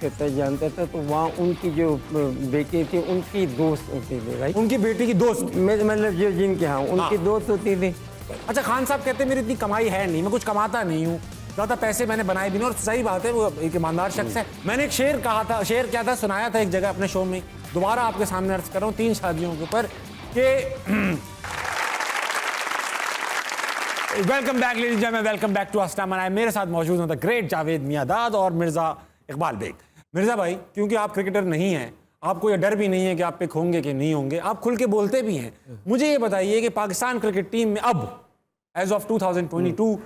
कहते जानता था, तो वहाँ उनकी जो बेटी थी उनकी दोस्त होती थी, राइट। उनकी बेटी की दोस्त, मतलब जो जिनके यहाँ उनकी दोस्त होती थी। अच्छा, खान साहब कहते हैं मेरी इतनी कमाई है नहीं, मैं कुछ कमाता नहीं हूँ, ज़्यादा पैसे मैंने बनाए भी नहीं। और सही बात है, वो एक ईमानदार शख्स है। मैंने एक शेर कहा था, शेर क्या था, सुनाया था एक जगह अपने शो में, दोबारा आपके सामने अर्ज कर रहा हूँ 3 शादियों के ऊपर कि welcome back ladies and gentleman, welcome back to अस्टामना। मेरे साथ मौजूद हैं द ग्रेट जावेद मियांदाद और मिर्ज़ा इकबाल बेग। मिर्ज़ा भाई, क्योंकि आप क्रिकेटर नहीं हैं, आपको ये डर भी नहीं है कि आप पिक होंगे कि नहीं होंगे, आप खुल के बोलते भी हैं। मुझे ये बताइए कि पाकिस्तान क्रिकेट टीम में अब एज ऑफ 2022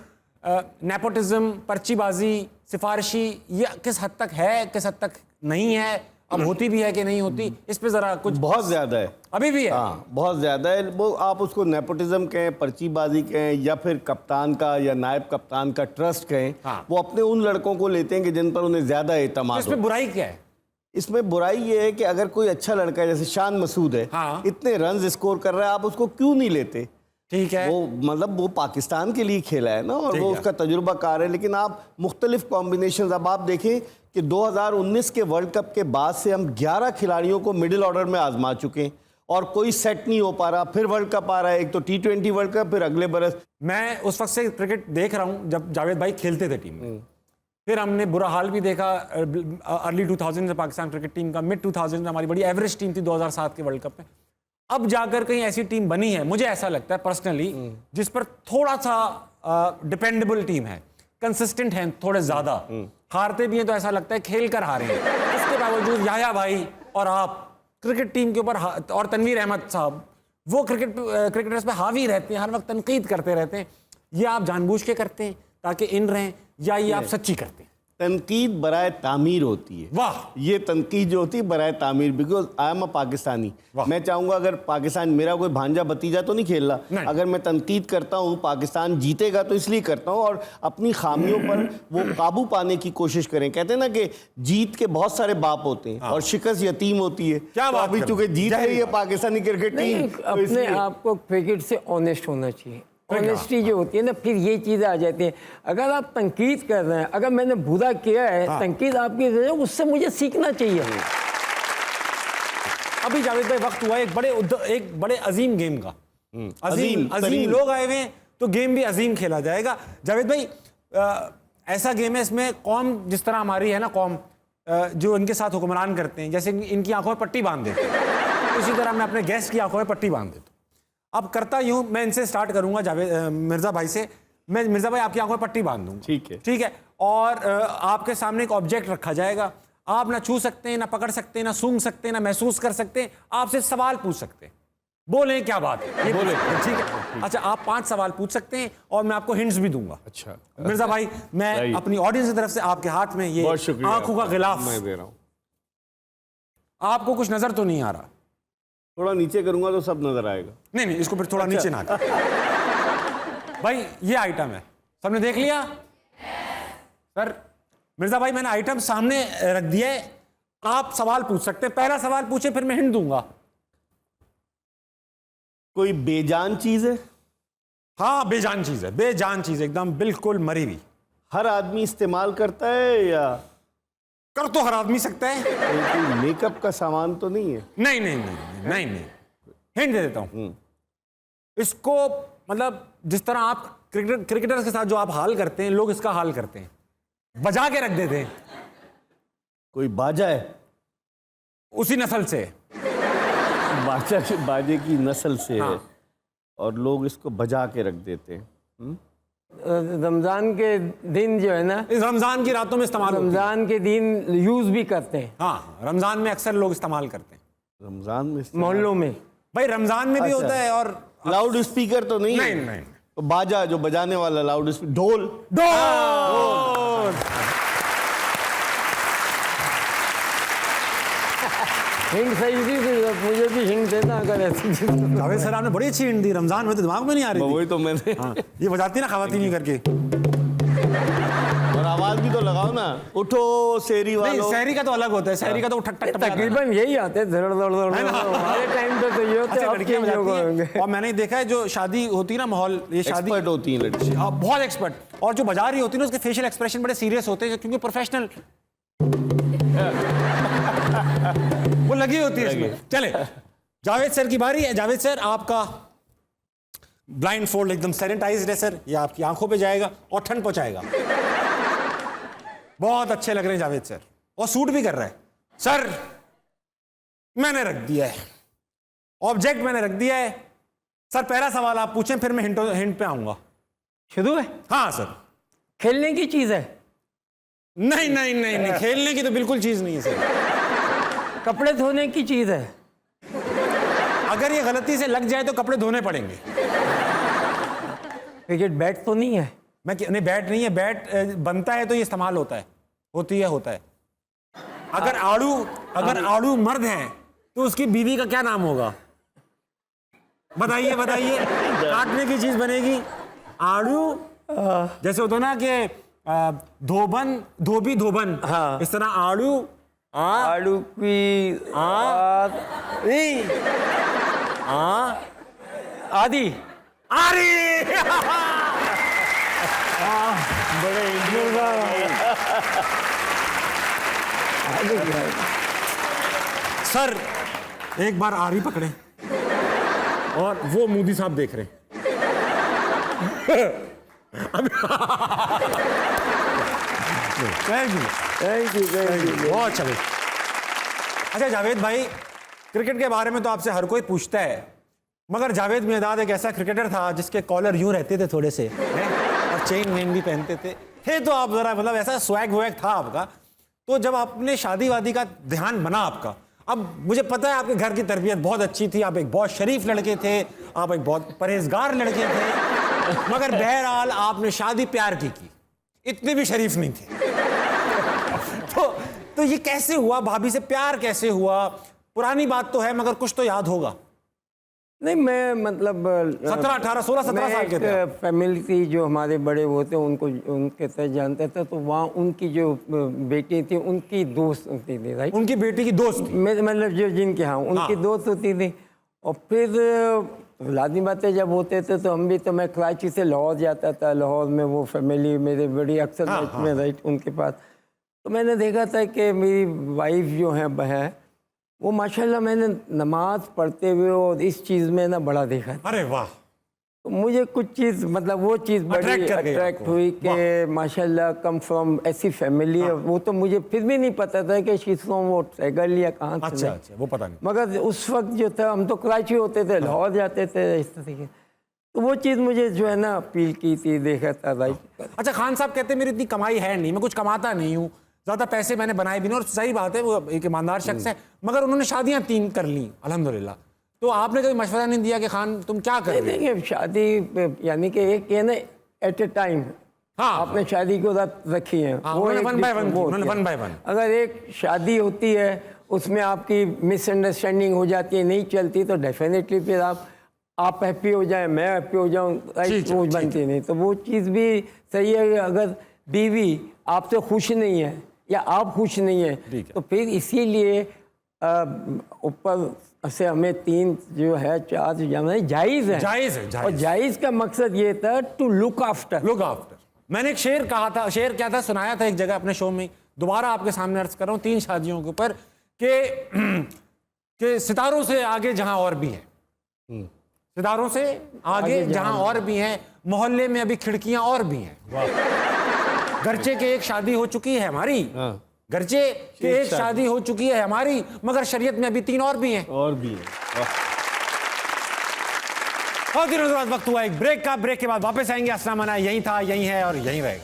नेपोटिज्म, पर्चीबाजी, सिफारिशी, ये किस हद तक है, किस हद तक नहीं है, अब होती भी है कि नहीं होती, इस पे जरा कुछ। बहुत ज्यादा है, अभी भी है। हाँ बहुत ज्यादा है। वो आप उसको नेपोटिज्म कहें, पर्चीबाजी कहें, या फिर कप्तान का या नायब कप्तान का ट्रस्ट कहें, हाँ। वो अपने उन लड़कों को लेते हैं कि जिन पर उन्हें ज्यादा एतमाद हो। इसमें बुराई क्या है? इसमें बुराई ये है कि अगर कोई अच्छा लड़का है, जैसे शान मसूद है, हाँ। इतने रन स्कोर कर रहा है, आप उसको क्यों नहीं लेते? ठीक है, वो मतलब वो पाकिस्तान के लिए खेला है ना, और वो उसका तजुर्बाकार है। लेकिन आप मुख्तलिफ कॉम्बिनेशन, अब आप देखें कि 2019 के वर्ल्ड कप के बाद से हम 11 खिलाड़ियों को मिडिल ऑर्डर में आजमा चुके हैं और कोई सेट नहीं हो पा रहा। फिर वर्ल्ड कप आ रहा है, एक तो T20 वर्ल्ड कप, फिर अगले बरस। मैं उस वक्त से क्रिकेट देख रहा हूँ जब जावेद भाई खेलते थे टीम में। फिर हमने बुरा हाल भी देखा अर्ली 2000 से पाकिस्तान क्रिकेट टीम का। मिड 2000 में हमारी बड़ी एवरेज टीम थी 2007 के वर्ल्ड कप में। अब जाकर कहीं ऐसी टीम बनी है, मुझे ऐसा लगता है पर्सनली, जिस पर थोड़ा सा डिपेंडेबल टीम है, कंसिस्टेंट है थोड़े ज्यादा, हारते भी हैं तो ऐसा लगता है खेल कर हारे हैं। इसके बावजूद याया भाई और आप क्रिकेट टीम के ऊपर, और तनवीर अहमद साहब, वो क्रिकेटर्स पे हावी रहते हैं, हर वक्त तनकीद करते रहते हैं। ये आप जानबूझ के करते हैं ताकि इन रहें, या ये आप सच्ची करते हैं? तनकीद बराए तामीर होती है। वाह, ये तनकीद जो होती है बराए तामीर, because I am a Pakistani. मैं चाहूंगा अगर पाकिस्तान, मेरा कोई भांजा भतीजा तो नहीं खेल रहा, अगर मैं तनकीद करता हूँ पाकिस्तान जीतेगा तो इसलिए करता हूँ, और अपनी खामियों पर वो काबू पाने की कोशिश करें। कहते हैं ना कि जीत के बहुत सारे बाप होते हैं और शिकस्त यतीम होती है। क्या तो बात अभी चूंकि जीत रही है पाकिस्तानी क्रिकेट टीम, तो अपने आप को क्रिकेट से ऑनेस्ट होना चाहिए। ऑनेस्टी जो होती है ना, फिर ये चीज़ें आ जाती हैं। अगर आप तनकीद कर रहे हैं, अगर मैंने बुरा किया है, तनकीद आपकी, उससे मुझे सीखना चाहिए। अभी जावेद भाई वक्त हुआ एक बड़े अजीम गेम का। अजीम लोग आए हुए हैं तो गेम भी अजीम खेला जाएगा। जावेद भाई, ऐसा गेम है, इसमें कौम जिस तरह हमारी है ना, कौम जो इनके साथ हुक्मरान करते हैं, जैसे इनकी आंखों में पट्टी बांध देते हैं, इसी तरह मैं अपने गेस्ट की आंखों में पट्टी बांध देता हूँ। अब करता यूं, मैं इनसे स्टार्ट करूंगा, जावेद मिर्ज़ा भाई से। मैं मिर्ज़ा भाई आपकी आंखों में पट्टी बांध दूंगा, ठीक है? और आपके सामने एक ऑब्जेक्ट रखा जाएगा, आप ना छू सकते हैं, ना पकड़ सकते हैं, ना सूंघ सकते हैं, ना महसूस कर सकते हैं। आपसे सवाल पूछ सकते हैं, बोलें क्या बात है, ये बोले, ठीक है? अच्छा, आप 5 सवाल पूछ सकते हैं और मैं आपको हिंट्स भी दूंगा। अच्छा मिर्ज़ा भाई, मैं अपनी ऑडियंस की तरफ से आपके हाथ में ये आंखों का गिलाफ मैं दे रहा हूँ। आपको कुछ नजर तो नहीं आ रहा? थोड़ा नीचे करूंगा तो सब नजर आएगा। नहीं, इसको फिर थोड़ा नीचे ना कर। भाई ये आइटम है, सबने देख लिया? सर मिर्ज़ा भाई, मैंने आइटम सामने रख दिया है, आप सवाल पूछ सकते हैं। पहला सवाल पूछे, फिर मैं हिंट दूंगा। कोई बेजान चीज है? हाँ, बेजान चीज है, बेजान चीज, एकदम बिल्कुल मरी हुई। हर आदमी इस्तेमाल करता है या कर तो हर आदमी सकता है? कोई मेकअप का सामान तो नहीं है? नहीं नहीं नहीं नहीं नहीं, हिंट दे देता हूं इसको। मतलब जिस तरह आप क्रिकेटर्स के साथ जो आप हाल करते हैं, लोग इसका हाल करते हैं, बजा के रख देते हैं। कोई बाजा है? उसी नस्ल से। बाजे की नस्ल से हाँ। है और लोग इसको बजा के रख देते हैं। रमज़ान के दिन जो है ना, इस रमजान की रातों में इस्तेमाल होती है। रमज़ान के दिन यूज़ भी करते हैं। हाँ, रमजान में अक्सर लोग इस्तेमाल करते हैं, रमजान में मोहल्लों में। भाई रमजान में भी अच्छा। होता है। और लाउड स्पीकर तो नहीं है? नहीं। तो बाजा जो बजाने वाला लाउड स्पीकर, ढोल। ढोल। हिंट सही थी, मुझे भी हिंट देना अगर ऐसी। जावेद सर, आपने बड़ी अच्छी हिंट दी। रमजान में तो दिमाग में नहीं आ रही थी। वही तो मैंने। हाँ, ये बजाती ना खवातीन करके। और आवाज भी तो लगाओ ना, उठो शहरी नहीं, वालों। शहरी का तो अलग होता है, शहरी का तो ठक ठक ठक तकरीबन यही आते हैं, धड़ धड़ धड़। हमारे टाइम पे तो ये होते हैं, अब लड़कियां चेंज हो गए बजाती होंगे। हैं। और मैंने देखा है जो शादी होती है ना, माहौल, ये शादी एक्सपर्ट होती हैं लड़की। बहुत एक्सपर्ट। और जो बजा रही होती है ना, उसके फेशियल एक्सप्रेशन बड़े सीरियस होते हैं, क्योंकि प्रोफेशनल। लगी होती है इसमें। चले जावेद सर की बारी है। जावेद सर आपका ब्लाइंड फोल्ड एकदम सैनिटाइज्ड है सर, ये आपकी आंखों पे जाएगा और ठंड पहुंचाएगा। बहुत अच्छे लग रहे हैं जावेद सर, और सूट भी कर रहा है सर। मैंने रख दिया है ऑब्जेक्ट, मैंने रख दिया है सर। पहला सवाल आप पूछें, फिर मैं हिंट पे आऊंगा। शुरू है। हाँ सर। खेलने की चीज है? नहीं नहीं नहीं नहीं, खेलने की तो बिल्कुल चीज नहीं है सर। कपड़े धोने की चीज है? अगर ये गलती से लग जाए तो कपड़े धोने पड़ेंगे। क्रिकेट बैट तो नहीं है? नहीं, बैट नहीं है। बैट बनता है तो ये इस्तेमाल होता है, होता है। अगर आड़ू मर्द है तो उसकी बीवी का क्या नाम होगा? बताइए बताइए। काटने की चीज बनेगी आड़ू, जैसे होता ना कि धोबन। हाँ। इस तरह आड़ू आड़ू की नहीं आदि। अरे सर एक बार आरी पकड़े और वो मोदी साहब देख रहे हैं। Thank you. बहुत चले। अच्छा जावेद भाई, क्रिकेट के बारे में तो आपसे हर कोई पूछता है, मगर जावेद मियांदाद एक ऐसा क्रिकेटर था जिसके कॉलर यूं रहते थे थोड़े से, और चेन वेन भी पहनते थे तो आप जरा मतलब ऐसा स्वैग वैग था आपका। तो जब आपने शादी वादी का ध्यान बना आपका, अब मुझे पता है आपके घर की तरबियत बहुत अच्छी थी, आप एक बहुत शरीफ लड़के थे, आप एक बहुत परहेजगार लड़के थे, मगर बहरहाल आपने शादी प्यार की, इतने भी शरीफ नहीं थे। तो ये कैसे हुआ? भाभी से प्यार कैसे हुआ? पुरानी बात तो है मगर कुछ तो याद होगा। नहीं, मैं मतलब 17, 18, 16, 17 साल के थे। फैमिली की जो हमारे बड़े वो थे उनको उनके तरह जानते थे, तो वहाँ उनकी जो बेटी थी उनकी दोस्त होती थी, राइट? उनकी बेटी की दोस्त थी? मतलब जो जिनके यहाँ उनकी दोस्त होती थी। और फिर लाजमी बातें जब होते थे तो हम भी, तो मैं कराची से लाहौर जाता था, लाहौर में वो फैमिली मेरे बड़ी अक्सर मैच में, राइट, उनके पास। तो मैंने देखा था कि मेरी वाइफ जो है बहन, वो माशाल्लाह मैंने नमाज पढ़ते हुए और इस चीज़ में ना बड़ा देखा था। अरे वाह। तो मुझे कुछ चीज़ मतलब वो चीज़ बड़ी अट्रैक्ट हुई कि माशाल्लाह कम फ्रॉम ऐसी फैमिली है। वो तो मुझे फिर भी नहीं पता था कि शी फ्रॉम वो सैगल या कहाँ से। अच्छा, वो पता नहीं। मगर उस वक्त जो था, हम तो कराची होते थे, लाहौर जाते थे इस तरीके, तो वो चीज़ मुझे जो है ना अपील की थी, देखा था, राइट। अच्छा, खान साहब कहते हैं मेरी इतनी कमाई है नहीं, मैं कुछ कमाता नहीं हूँ, ज़्यादा पैसे मैंने बनाए भी नहीं, और सही बात है, वो एक ईमानदार शख्स है, मगर उन्होंने शादियाँ 3 कर ली अल्हम्दुलिल्लाह। तो आपने कभी मशवरा नहीं दिया कि खान तुम क्या कर रहे हो? देखिए, शादी यानी कि एक ये ना एट ए टाइम, हाँ, आपने शादी को रखी है, वो वन बाय वन। अगर एक शादी होती है उसमें आपकी मिसअंडरस्टैंडिंग हो जाती है, नहीं चलती, तो डेफिनेटली फिर आप हैप्पी हो जाए, मैं हैप्पी हो जाऊँ, राइट, वो बनती नहीं। तो वो चीज़ भी सही है कि अगर बीवी आपसे खुश नहीं है या आप खुश नहीं है, तो फिर इसीलिए ऊपर से हमें 3 जो है 4 जो जायज़ है। जायज़ है। और जायज़ का मकसद ये था टू लुक आफ्टर। मैंने एक शेर कहा था, शेर क्या था, सुनाया था एक जगह अपने शो में, दोबारा आपके सामने अर्ज कर रहा हूँ 3 शादियों के ऊपर, कि सितारों से आगे जहां और भी हैं, सितारों से आगे जहां और भी हैं, मोहल्ले में अभी खिड़कियां और भी हैं। गर्चे के एक शादी हो चुकी है हमारी, गर्चे के एक शादी हो चुकी है हमारी, मगर शरीयत में अभी 3 और भी हैं। और भी है। और दिनों के बाद वक्त हुआ एक ब्रेक का। ब्रेक के बाद वापस आएंगे। अस्सलाम वालेकुम। यही था, यही है और यही रहेगा।